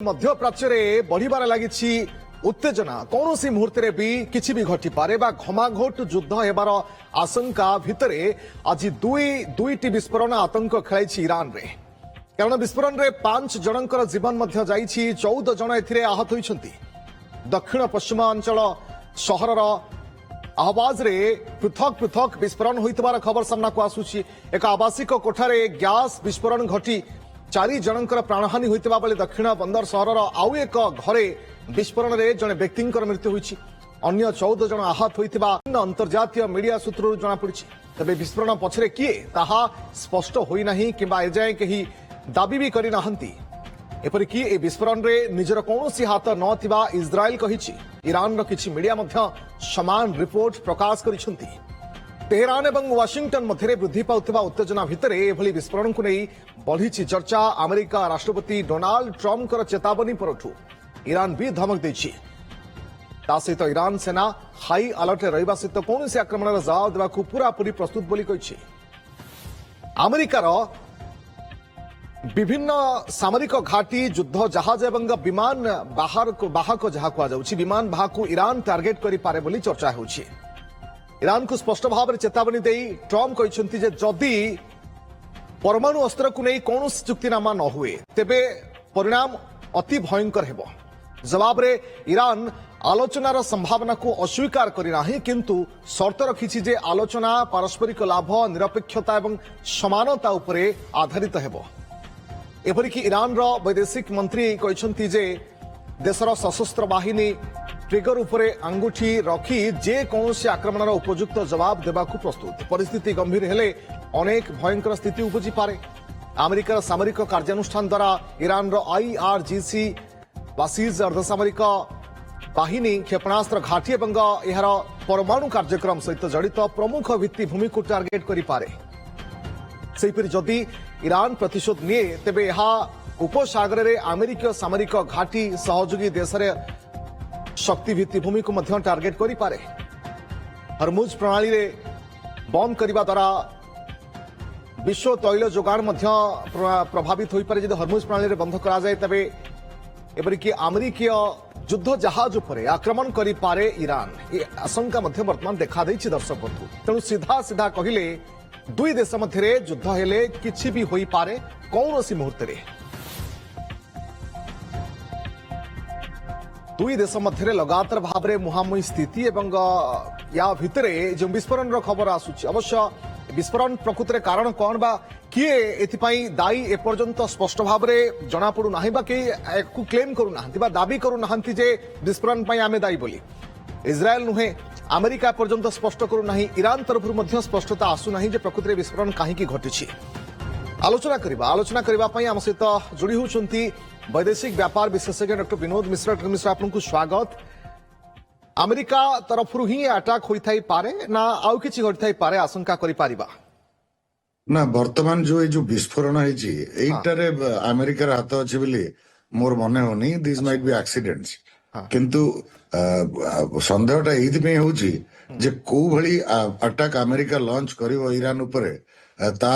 मध्यप्राच्य में बढ़िबार लगी उत्तेजना कौन सी मुहूर्त भी किसी भी घटी पारे बा घमाघोट युद्ध हेबार आशंका भितर आज दुईटी विस्फोरण आतंक खेलाई ईरान रे कारण विस्फोरण रे 5 जनकर जीवन मध्य जाइछि 14 जन एथिरे आहत होइछन्ति। दक्षिण पश्चिमांचल सहरर आवाज रे पृथक पृथक विस्फोरण होइतबार खबर सामना को आसुछि। एक आवासिक कोठारे गैस विस्फोरण घटी 4 जनकर प्राणहानि होइतबा बेले दक्षिण बंदर सहरर आउ एक घरे विस्फोरण रे जने व्यक्तिंकर मृत्यु होइछि। अन्य 14 जन आहत होइतबा अंतर्जातीय मीडिया सूत्रରୁ जଣା पड़िछि। तबे विस्फोरण पछरे किए ताहा स्पष्ट होई नाही किबा एजाय केही दाबी भी करि नाहंती। एपरिकी ए विस्फोरण रे निजर कौनसी हाथ नथिबा इस्राएल कहिछि। ईरान रो किछि मीडिया मध्य समान रिपोर्ट प्रकाश करिसंती। तेहरान एवं वाशिंगटन मध्य वृद्धि पाउथिबा उत्तेजना भितर एभली विस्फोरण को नहीं बढ़ी चर्चा। अमेरिका राष्ट्रपति डोनाल्ड ट्रम्प चेतावनी परठू ईरान भी धमक देछि। ता सहित ईरान सेना हाई अलर्ट रहिबा सहित कौन से आक्रमण जवाब देवा पूरापूरी प्रस्तुत बोली कहिछि। अमेरिकार विभिन्न सामरिक घाटी युद्ध जहाज एवं विमान बाहक जहा कुआଯାଉଛି विमान बाहक ईरान टार्गेट करि पारे बोली चर्चा होछि। ईरान को स्पष्ट भाव में चेतावनी दे ट्रम्प कहते जे जदि परमाणु अस्त्र को नहीं कौन चुक्तिनामा न हुए तेबे परिणाम अति भयंकर हेबो। जवाब रे ईरान आलोचनार संभावना को अस्वीकार करिना किंतु शर्त रखिछि जे आलोचना पारस्परिक लाभ निरपेक्षता एवं समानता उपरे आधारित हेबो। एपरिकी ईरान रो वैदेशिक मंत्री कहते जे देशर सशस्त्र बाहिनी ट्रिगर उपरे अंगुठी रखी जे कौनसी आक्रमणर उपयुक्त जवाब देबाकू प्रस्तुत। परिस्थिति गंभीर हेले अनेक भयंकर स्थिति उपजी पारे। अमेरिकार सामरिक कार्यानुष्ठान द्वारा ईरान रो IRGC बासीज अर्धसामरिक बाहिनी क्षेपणास्त्र घाटी एवं यार परमाणु कार्यक्रम सहित जड़ित प्रमुख भित्तिभूमि को टार्गेट करि पारे। सेहिपरि जदि ईरान प्रतिशोध निए तेबे यहा उपसागर रे अमेरिकीय सामरिक घाटी सहयोगी देश रे शक्ति भित्तिभूमि को मध्य टार्गेट करि पारे। हरमुज प्रणाली रे बंद करने द्वारा विश्व तैल जोगाण मध्य प्रभावित हो पारे। यदि हरमुज प्रणाली रे बंद करा जाए तबे एपरिकी अमेरिकीय युद्ध जहाज उपरे आक्रमण करि पारे ईरान। ये आशंका मध्य वर्तमान देखा देछि दर्शक बंधु। तेणु सीधा सीधा कहिले दुई देश मध्य युद्ध हेले किछि भी होई पारे कौनसी मुहूर्त रे। दुई देश मध्य लगातार भाव में मुहांमुही स्थिति एवं या भितरे जो विस्फोरण खबर आसुची। अवश्य विस्फोरण प्रकृत कारण कौन बा किए एथिपाई दायी एपर्यंत स्पष्ट भाव में जना पड़ू ना बा कि क्लेम करू ना दाबी करू ना जे विस्फोरण पाई आमे दायी बोली। इस्राएल नुहे अमेरिका पर्यंत स्पष्ट करू ना। ईरान तरफ स्पष्टता आसु ना जे प्रकृत विस्फोरण कहीं घटी। आलोचना करने आम सहित जोड़ी होती वैदेशिक व्यापार विशेषज्ञ डॉक्टर विनोद मिश्र। डॉक्टर मिश्र आपको स्वागत। अमेरिका तरफ ही अटैक होता पारे ना आउ किछि घटी पारे आशंका करि पारिबा ना। वर्तमान जो ये विस्फोरण है अमेरिकार हाथ अच्छे बोली मोर मन होनी। दिस माइट बी एक्सीडेंट्स किंतु सन्देहटा एइथि होउची जे को भली अटैक अमेरिका लॉन्च करिवो ईरान उपरे ता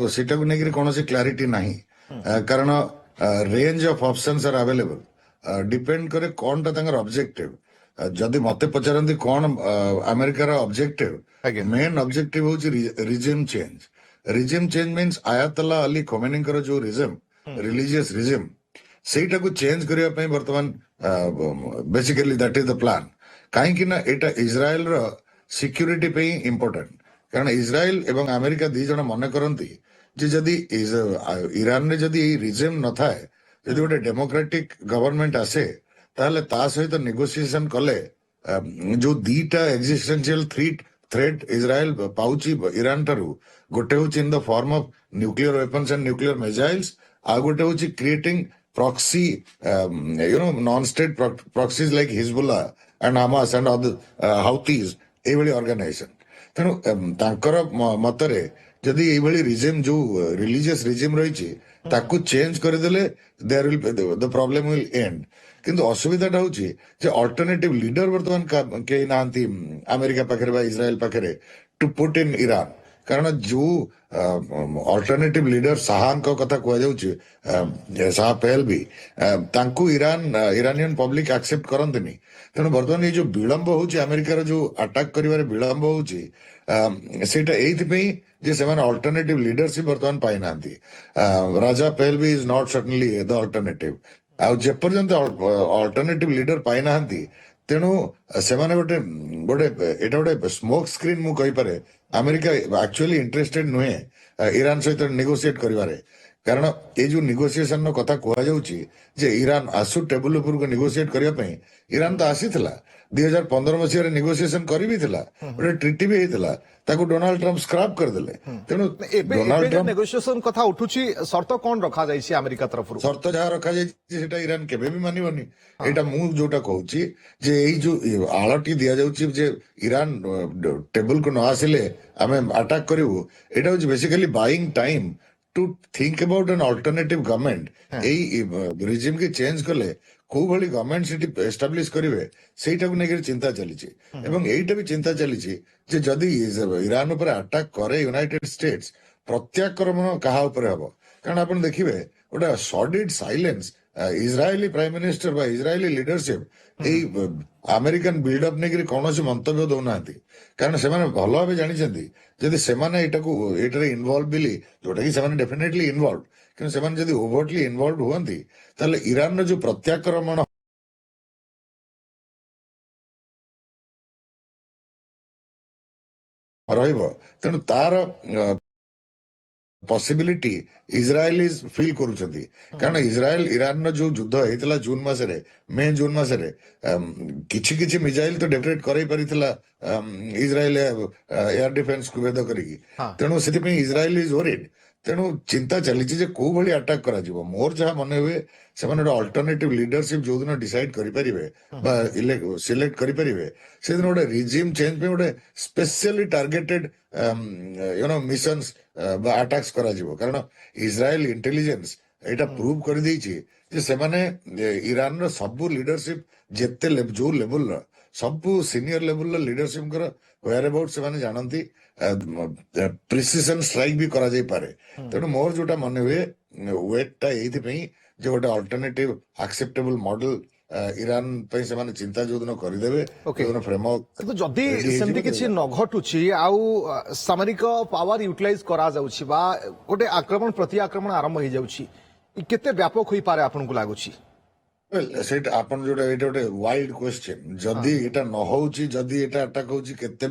सेटा को नेकरी कोनोसी क्लैरिटी नाही। कारण range of options are available depend करे कोनटा तांगर ऑब्जेक्टिव। जदि मते पचारंती कोन अमेरिकार ऑब्जेक्टिव मेन ऑब्जेक्टिव होउची regime change. Regime change means Ayatollah Ali खोमेनीकर जो रिजिम रिलीजियस रिजिम सेटा को चेंज करिया पई वर्तमान basically that is the plan. काहेकि ना एटा इज्राएल रो सिक्योरिटी पे इंपोर्टेंट। कारण इज्राएल एवं अमेरिका दी जण मन करंती जे जदि ईरान रे जदि रिजिम न थाए जदि गोटे डेमोक्रेटिक गवर्नमेंट आसे ताहले ता सहित नेगोशिएशन कले जो दीटा एक्जिस्टेंशियल थ्रेट इज्राएल पाउची ईरान टारू गोटे होची in the form of nuclear weapons and nuclear missiles आ गोटे होची creating proxy non state proxies like Hezbollah and Hamas and Houthis एभली ऑर्गेनाइजेशन। तेणु तांकर मतरे जदि एभली रिजिम जो रिलीजियस रिजिम रही ताकू चेंज करदेले there will the problem will end. किंतु असुविधाटा होची जे अल्टरनेटिव लीडर वर्तमान के नांती अमेरिका पाखरे बा इज्राएल पाखरे टू पुट इन ईरान। କାରଣ ଯୋଉ ଅଲ୍ଟରନେଟିଭ ଲିଡର ଶାହାଙ୍କ କଥା କୁହାଯାଉଛି, ଶାହା ପେହଲଭି, ତାଙ୍କୁ ଇରାନିଆନ ପବ୍ଲିକ ଆକ୍ସେପ୍ଟ କରନ୍ତିନି। ତେଣୁ ବର୍ତ୍ତମାନ ଏଇ ଯୋଉ ବିଳମ୍ବ ହଉଛି, ଆମେରିକାର ଯୋଉ ଆଟାକ କରିବାରେ ବିଳମ୍ବ ହଉଛି, ସେଇଟା ଏଇଥିପାଇଁ ଯେ ସେମାନେ ଅଲ୍ଟରନେଟିଭ ଲିଡରସିପ ବର୍ତ୍ତମାନ ପାଇନାହାନ୍ତି। ରାଜା ପେହଲଭି ଇଜ ନଟ୍ ସର୍ଟନଲି ଦ ଅଲ୍ଟରନେଟିଭ। ଆଉ ଯେପର୍ଯ୍ୟନ୍ତ ଅଲ୍ଟରନେଟିଭ ଲିଡର ପାଇନାହାନ୍ତି, ତେଣୁ ସେମାନେ ଗୋଟେ ଗୋଟେ ଏଇଟା ଗୋଟେ ସ୍ମୋକ ସ୍କ୍ରିନ୍ ମୁଁ କହିପାରେ। ଆମେରିକା ଆକ୍ଚୁଆଲି ଇଣ୍ଟରେଷ୍ଟେଡ ନୁହେଁ ଇରାନ ସହିତ ନେଗୋସିଏଟ କରିବାରେ। କାରଣ ଏଇ ଯୋଉ ନେଗୋସିଏସନ କଥା କୁହାଯାଉଛି ଯେ ଇରାନ ଆସୁ ଟେବୁଲ ଉପରକୁ ନେଗୋସିଏଟ କରିବା ପାଇଁ, ଇରାନ ତ ଆସିଥିଲା 2015 ମସିହାରେ ନେଗୋସିଏସନ କରି ବି ଥିଲା, ଗୋଟେ ଟ୍ରିଟି ବି ହେଇଥିଲା, ତାକୁ ଡୋନାଲ୍ଡ ଟ୍ରମ୍ପ ସ୍କ୍ରାପ କରିଦେଲେ। ତେଣୁ ଏବେ ଡୋନାଲ୍ଡ ଏବେ ଟ୍ରମ୍ପ ନେଗୋସିଏସନ କଥା ଉଠୁଛି, ସର୍ତ୍ତ କଣ ରଖାଯାଇଛି ଆମେରିକା ତରଫରୁ? ସର୍ତ୍ତ ଯାହା ରଖାଯାଇଛି ସେଟା ଇରାନ କେବେ ବି ମାନିବନି। ଏଇଟା ମୁଁ ଯୋଉଟା କହୁଛି ଯେ ଏଇ ଯୋଉ ଆଳଟି ଦିଆଯାଉଛି ଯେ ଇରାନ ଟେବୁଲକୁ ନ ଆସିଲେ ଆମେ ଆଟାକ କରିବୁ, ଏଇଟା ହଉଛି basically buying time to think about ଆନ୍ ଅଲ୍ଟରନେଟିଭ ଗଭର୍ଣ୍ଣମେଣ୍ଟ। ଏଇ ରିଜିମ କି ଚେଞ୍ଜ କଲେ କୋଉ ଭଳି ଗଭର୍ଣ୍ଣମେଣ୍ଟ ସେଠି ଏଷ୍ଟାବ୍ଲିଶ କରିବେ, ସେଇଟାକୁ ନେଇକି ଚିନ୍ତା ଚାଲିଛି। ଏବଂ ଏଇଟା ବି ଚିନ୍ତା ଚାଲିଛି ଯେ ଯଦି ଇରାନ ଉପରେ ଆଟାକ କରେ ୟୁନାଇଟେଡ ଷ୍ଟେଟ୍ସ, ପ୍ରତ୍ୟାକ୍ରମଣ କାହା ଉପରେ ହବ। କାରଣ ଆପଣ ଦେଖିବେ ଗୋଟେ ସଡିଡ ସାଇଲେନ୍ସ ଇସ୍ରାଏଲି ପ୍ରାଇମ ମିନିଷ୍ଟର ବା ଇସ୍ରାଏଲି ଲିଡରସିପ ଏଇ ଆମେରିକାନ ବିଲ୍ଡଅପ୍ ନେଇକରି କୌଣସି ମନ୍ତବ୍ୟ ଦଉନାହାନ୍ତି। କାରଣ ସେମାନେ ଭଲ ଭାବେ ଜାଣିଛନ୍ତି ଯଦି ସେମାନେ ଏଇଟାରେ ଇନଭଲ୍ଭ ବୋଲି, ଯୋଉଟା କି ସେମାନେ ଡେଫିନେଟଲି ଇନଭଲ୍ଭ, କିନ୍ତୁ ସେମାନେ ଯଦି ଓଭରଟଲି ଇନଭଲ୍ଭ ହୁଅନ୍ତି, ତାହେଲେ ଇରାନର ଯୋଉ ପ୍ରତ୍ୟାକ୍ରମଣ ରହିବ, ତେଣୁ ତାର ପସିବିଲିଟି ଇସ୍ରାଏଲିଜ ଫିଲ୍ କରୁଛନ୍ତି। କାରଣ ଇରାନର ଯୋଉ ଯୁଦ୍ଧ ହେଇଥିଲା ମେ ଜୁନ ମାସରେ, କିଛି କିଛି ମିଜାଇଲ ତ ଡେଟରେଟ୍ କରାଇ ପାରିଥିଲା ଇସ୍ରାଏଲ ଏୟାର ଡିଫେନ୍ସକୁ ଭେଦ କରିକି। ତେଣୁ ସେଥିପାଇଁ ଇସ୍ରାଏଲ ଇଜ ଓରିଡ। ତେଣୁ ଚିନ୍ତା ଚାଲିଛି ଯେ କୋଉ ଭଳି ଆଟାକ କରାଯିବ। ମୋର ଯାହା ମନେ ହୁଏ, ସେମାନେ ଗୋଟେ ଅଲ୍ଟରନେଟିଭ ଲିଡରସିପ ଯୋଉଦିନ ଡିସାଇଡ କରିପାରିବେ ବା ସିଲେକ୍ଟ କରିପାରିବେ, ସେଦିନ ଗୋଟେ ରିଜିମ ଚେଞ୍ଜ ପାଇଁ ଗୋଟେ ସ୍ପେସିଆଲି ଟାର୍ଗେଟେଡ ମିଶନସ ବା ଆଟାକ୍ସ କରାଯିବ। କାରଣ ଇସ୍ରାଏଲ ଇଣ୍ଟେଲିଜେନ୍ସ ଏଇଟା ପ୍ରୁଭ କରିଦେଇଛି ଯେ ସେମାନେ ଇରାନର ସବୁ ଲିଡରସିପ ଯୋଉ ଲେବୁଲର ସବୁ ସିନିୟର ଲେବୁଲର ଲିଡରସିପଙ୍କର ହ୍ୱେୟାର ଆବାଉଟ ସେମାନେ ଜାଣନ୍ତି। ପ୍ରିସିସନ ଷ୍ଟ୍ରାଇକ ବି କରାଯାଇପାରେ। ତେଣୁ ମୋର ଯୋଉଟା ମନେ ହୁଏ, ୱେଟଟା ଏଇଥିପାଇଁ ଯେ ଗୋଟେ ଅଲ୍ଟରନେଟିଭ ଆକ୍ସେପ୍ଟେବଲ ମଡେଲ ଇରାନ ପାଇଁ ସେମାନେ ଚିନ୍ତା ଯୋଉଦିନ କରିଦେବେ, ଯୋଉଦିନ ଫ୍ରେମୱାର୍କ କିନ୍ତୁ ଯଦି ସେମିତି କିଛି ନ ଘଟୁଛି ଆଉ ସାମରିକ ପାୱାର ୟୁଟିଲାଇଜ କରାଯାଉଛି ବା ଗୋଟେ ଆକ୍ରମଣ ପ୍ରତି ଆକ୍ରମଣ ଆରମ୍ଭ ହେଇଯାଉଛି, କେତେ ବ୍ୟାପକ ହୋଇପାରେ ଆପଣଙ୍କୁ ଲାଗୁଛି? ସେଇଟା ଆପଣ ଯୋଉଟା ଏଇଟା ଗୋଟେ ୱାଇଲ୍ଡ କ୍ୱେଶ୍ଚେନ। ଯଦି ଏଇଟା ନ ହଉଛି, ଯଦି ଏଇଟା ଆଟାକ ହଉଛି, କେତେ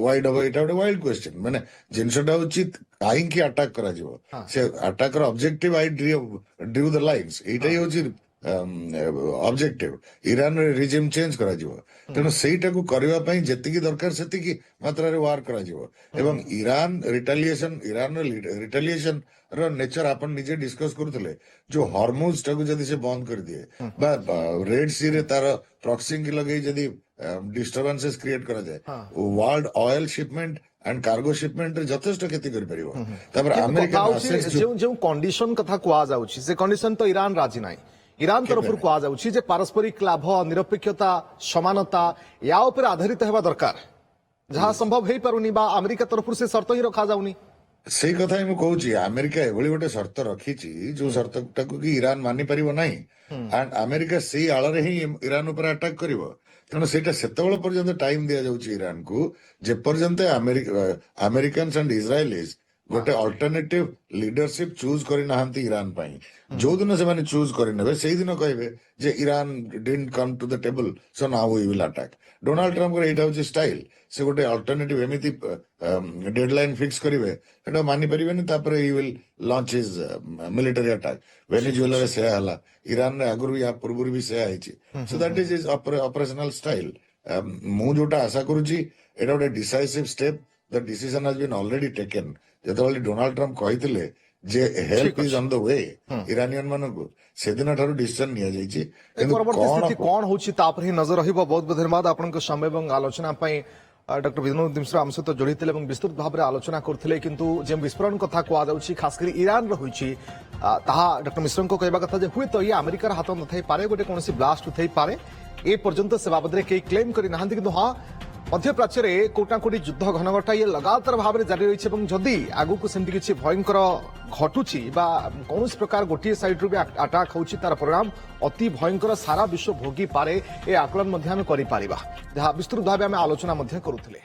ୱାଇଡ ହବ, ଏଇଟା ଗୋଟେ ୱାଇଲ୍ଡ କ୍ୱେଶ୍ଚେନ। ମାନେ ଜିନିଷଟା ହଉଛି କାହିଁକି ଆଟାକ କରାଯିବ, ସେ ଆଟାକର objective I drew the lines, ଏଇଟା ହିଁ ହଉଛି ଅବଜେକ୍ଟିଭ। ଇରାନ ରିଜିମ ଚେଞ୍ଜ କରାଯିବ। ତେଣୁ ସେଇଟାକୁ କରିବା ପାଇଁ ଯେତିକି ଦରକାର ସେତିକି ମାତ୍ରାରେ ୱାର କରାଯିବ। ଏବଂ ଇରାନର ରିଟାଲିଏସନ ର ନେଚର ଆପଣ ନିଜେ ଡିସ୍କସ କରୁଥିଲେ। ଯୋଉ ହରମୁଜ ଟାକୁ ଯଦି ସେ ବନ୍ଦ କରିଦିଏ ବା ରେଡ ସି ରେ ତାର ପ୍ରକ୍ସିଂ ଲଗେଇ ଯଦି ଡିଷ୍ଟରବାନ୍ସେସ୍ କ୍ରିଏଟ କରାଯାଏ, ୱାର୍ଲଡ ଅଏଲ ଶିପମେଣ୍ଟ ଆଣ୍ଡ କାର୍ଗୋ ଶିପମେଣ୍ଟରେ ଯଥେଷ୍ଟ କ୍ଷତି କରିପାରିବ। ତାପରେ ଆମେରିକାନ ଯେଉଁ କଣ୍ଡିସନ କଥା କୁହାଯାଉଛି, ସେ କଣ୍ଡିସନ ତ ଇରାନ ରାଜି ନାହିଁ। ଇରାନ ତରଫରୁ କୁହାଯାଉଛି ଯେ ପାରସ୍ପରିକ ଲାଭ, ନିରପେକ୍ଷତା, ସମାନତା ୟା ଉପରେ ଆଧାରିତ ହେବା ଦରକାର, ଯାହା ସମ୍ଭବ ହେଇପାରୁନି ବା ଆମେରିକା ତରଫରୁ ସେ ସର୍ତ୍ତ ହିଁ ରଖାଯାଉନି। ସେଇ କଥା ହିଁ ମୁଁ କହୁଛି। ଆମେରିକା ଏଭଳି ଗୋଟେ ସର୍ତ୍ତ ରଖିଛି ଯୋଉ ସର୍ତ୍ତଟାକୁ କି ଇରାନ ମାନିପାରିବ ନାହିଁ। ଆଣ୍ଡ ଆମେରିକା ସେଇ ଆଳରେ ହିଁ ଇରାନ ଉପରେ ଆଟାକ କରିବ। ତେଣୁ ସେଇଟା ସେତେବେଳେ ପର୍ଯ୍ୟନ୍ତ ଟାଇମ ଦିଆଯାଉଛି ଇରାନକୁ, ଯେପର୍ଯ୍ୟନ୍ତ ଆମେରିକାନ୍ସ ଆଣ୍ଡ ଇସ୍ରାଏଲିଜ ଗୋଟେ ଅଲ୍ଟରନେଟିଭ ଲିଡରସିପ ଚୁଜ କରିନାହାନ୍ତି ଇରାନ ପାଇଁ। ଯୋଉଦିନ ସେମାନେ ଚୁଜ କରିନେବେ, ସେଇଦିନ କହିବେ ଯେ Iran didn't come to the table, so now we will attack. Donald ଟ୍ରମ୍ପଙ୍କର ଏଇଟା ହଉଛି ଷ୍ଟାଇଲ। ସେ ଗୋଟେ ଅଲ୍ଟରନେଟିଭ ଏମିତି ଡେଡଲାଇନ ଫିକ୍ସ କରିବେ, ସେଟା ମାନିପାରିବେନି, ତାପରେ he will launch his military attack. ଭେନେଜୁଏଲାରେ ସେୟା ହେଲା, ଇରାନରେ ଆଗରୁ ୟା ପୂର୍ବରୁ ବି ସେୟା ହେଇଛି। So that is his operational style. ମୁଁ ଯୋଉଟା ଆଶା କରୁଛି, ଏଇଟା ଗୋଟେ decisive step. The decision has been already taken. ଯେତେବେଳେ ଡୋନାଲ୍ଡ ଟ୍ରମ୍ପ କହିଥିଲେ ଯେ help is on the way Iranian ମାନଙ୍କୁ, ସେଦିନ ଠାରୁ ଡିସିଜନ ନିଆଯାଇଛି। କିନ୍ତୁ ପରବର୍ତ୍ତୀ ସ୍ଥିତି କଣ ହଉଛି ତାପରେ ହିଁ ନଜର ରହିବ। ବହୁତ ବହୁତ ଧନ୍ୟବାଦ ଆପଣଙ୍କ ସମୟ ଏବଂ ଆଲୋଚନା ପାଇଁ। ଡକ୍ଟର ବିନୋଦ ମିଶ୍ର ଆମ ସହିତ ଯୋଡ଼ିଥିଲେ ଏବଂ ବିସ୍ତୃତ ଭାବରେ ଆଲୋଚନା କରୁଥିଲେ। କିନ୍ତୁ ଯେଉଁ ବିସ୍ଫୋରଣ କଥା କୁହାଯାଉଛି, ଖାସ କରି ଇରାନର ହୋଇଛି, ତାହା ଡକ୍ଟର ମିଶ୍ରଙ୍କ କହିବା କଥା ଯେ ହୁଏତ ଇଏ ଆମେରିକାର ହାତ ନଥାଇପାରେ, ଗୋଟେ କୌଣସି ବ୍ଲାଷ୍ଟ ହୋଇଥାଇପାରେ। ଏ ପର୍ଯ୍ୟନ୍ତ ସେ ବାବଦରେ କେହି କ୍ଲେମ କରିନାହାନ୍ତି। କିନ୍ତୁ ହଁ, मध्यप्राच्य कोटा कोटी युद्ध घनघटा ये लगातार भाव में जारी रही है जदि आगू सेमती किसी भयंकर घटुची कौन प्रकार गोटे साइड रू भी अटाक होची तार परिणाम अति भयंकर सारा विश्व भोगी पारे ए आकलन आम कर विस्तृत भाव आलोचना करुले।